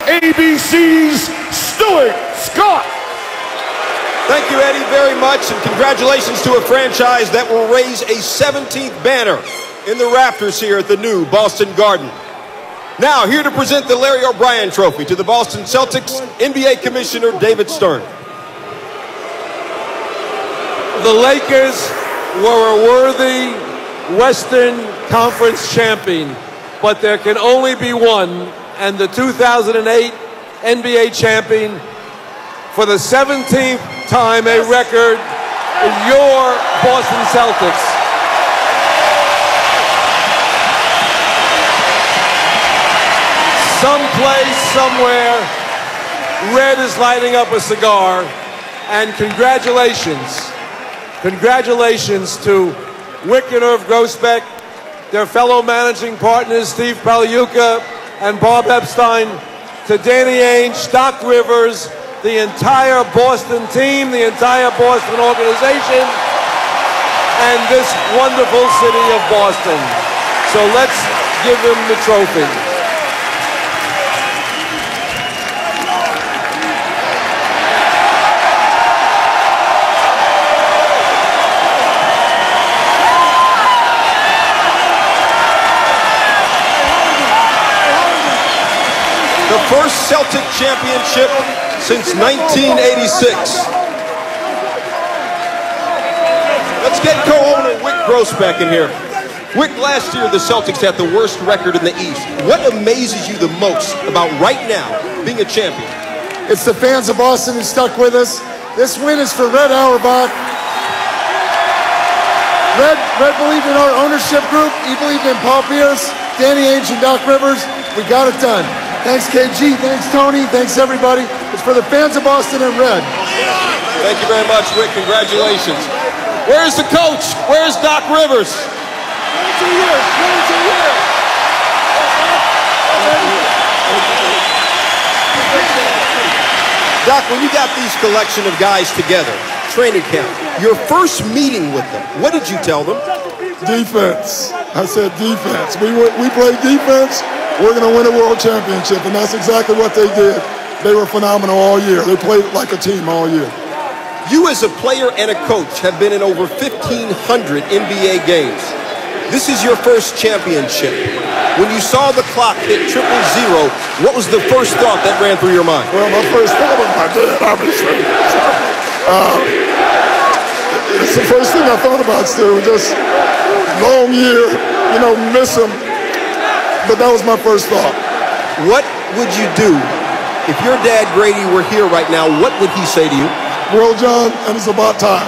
ABC's Stuart Scott. Thank you, Eddie, very much, and congratulations to a franchise that will raise a 17th banner in the rafters here at the new Boston Garden. Now, here to present the Larry O'Brien Trophy to the Boston Celtics, NBA Commissioner David Stern. The Lakers were a worthy Western Conference champion, but there can only be one, and the 2008 NBA champion for the 17th time a record is your Boston Celtics. Someplace, somewhere, Red is lighting up a cigar, and congratulations. Congratulations to Wyc and Irv Grousbeck, their fellow managing partners, Steve Pagliuca and Bob Epstein, to Danny Ainge, Doc Rivers, the entire Boston team, the entire Boston organization, and this wonderful city of Boston. So let's give them the trophy. The first Celtic championship since 1986. Let's get co-owner Wyc Grousbeck in here. Wyc, last year the Celtics had the worst record in the East. What amazes you the most about right now being a champion? It's the fans of Boston who stuck with us. This win is for Red Auerbach. Red believed in our ownership group. He believed in Paul Pierce, Danny Ainge, and Doc Rivers. We got it done. Thanks, KG. Thanks, Tony. Thanks, everybody. It's for the fans of Boston and Red. Thank you very much, Wyc. Congratulations. Where's the coach? Where's Doc Rivers? 22 years. 22 years. Doc, when you got these collection of guys together, training camp, your first meeting with them, what did you tell them? Defense. I said defense. We played defense. We're going to win a world championship, and that's exactly what they did. They were phenomenal all year. They played like a team all year. You as a player and a coach have been in over 1,500 NBA games. This is your first championship. When you saw the clock hit 000, what was the first thought that ran through your mind? Well, my first thought was my dad, obviously. It's the first thing I thought about, Stu. Just long year, miss him. But that was my first thought. What would you do if your dad, Grady, were here right now? What would he say to you? Well, John, and it's about time.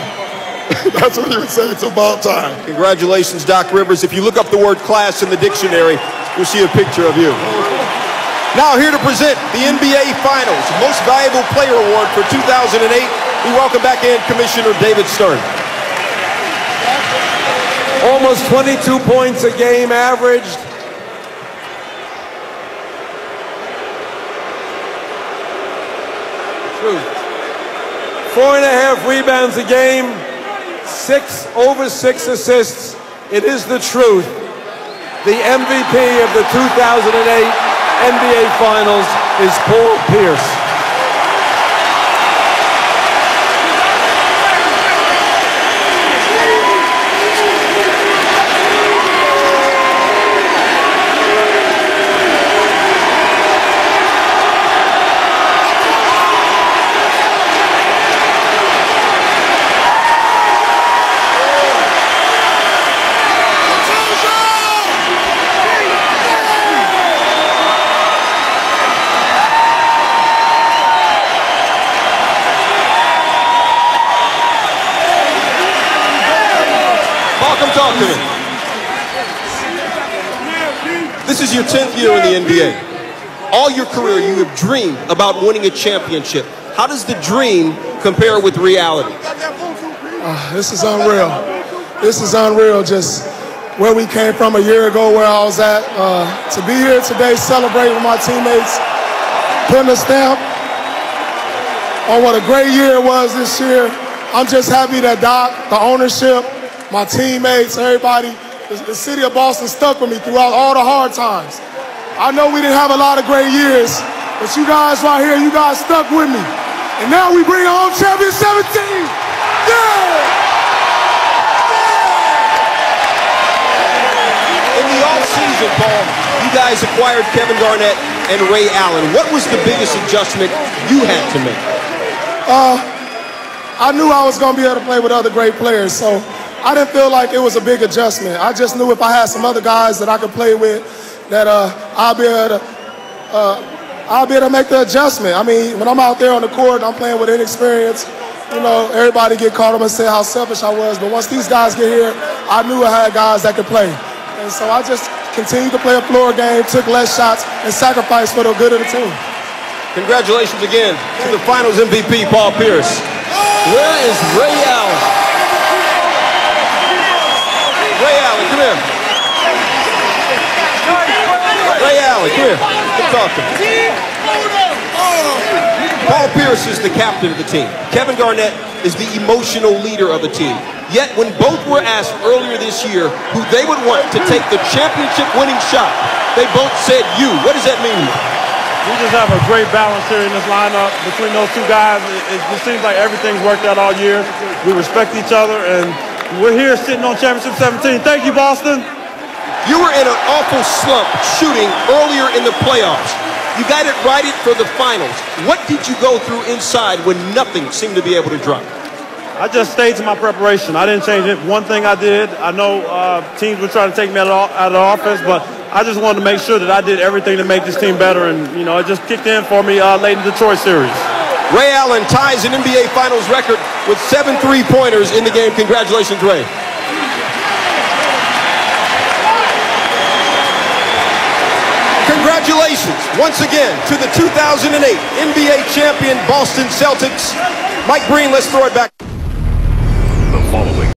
That's what he would say. It's about time. Congratulations, Doc Rivers. If you look up the word class in the dictionary, you'll see a picture of you. Now here to present the NBA Finals Most Valuable Player Award for 2008, we welcome back in Commissioner David Stern. Almost 22 points a game averaged. Truth. 4.5 rebounds a game, over 6 assists. It is the truth. The MVP of the 2008 NBA Finals is Paul Pierce. Talk to me. This is your 10th year in the NBA. All your career, you have dreamed about winning a championship. How does the dream compare with reality? This is unreal. This is unreal. Just where we came from a year ago, where I was at. To be here today, celebrating with my teammates, putting a stamp on what a great year it was this year. I'm just happy that Doc, the ownership, my teammates, everybody, the city of Boston stuck with me throughout all the hard times. I know we didn't have a lot of great years, But you guys right here, you guys stuck with me. And now we bring home champion 17. Yeah! In the offseason, Paul, you guys acquired Kevin Garnett and Ray Allen. What was the biggest adjustment you had to make? I knew I was going to be able to play with other great players, so I didn't feel like it was a big adjustment. I just knew if I had some other guys that I could play with, that I'll be able to make the adjustment. I mean, when I'm out there on the court, I'm playing with inexperience. You know, everybody get caught up and say how selfish I was, but once these guys get here, I knew I had guys that could play. And so I just continued to play a floor game, took less shots, and sacrificed for the good of the team. Congratulations again to the Finals MVP, Paul Pierce. Where is Ray Allen? Ray Allen, come here. Ray Allen, come here. Come talk to me. Paul Pierce is the captain of the team. Kevin Garnett is the emotional leader of the team. Yet when both were asked earlier this year who they would want to take the championship-winning shot, they both said you. What does that mean? We just have a great balance here in this lineup between those two guys. It just seems like everything's worked out all year. We respect each other, and we're here sitting on Championship 17. Thank you, Boston. You were in an awful slump shooting earlier in the playoffs. You got it righted for the finals. What did you go through inside when nothing seemed to be able to drop? I just stayed to my preparation. I didn't change it. One thing I did, I know teams were trying to take me out of the offense, but I just wanted to make sure that I did everything to make this team better, and, you know, it just kicked in for me late in the Detroit series. Ray Allen ties an NBA Finals record with 7 3-pointers in the game. Congratulations, Ray. Congratulations once again to the 2008 NBA champion Boston Celtics. Mike Breen, let's throw it back.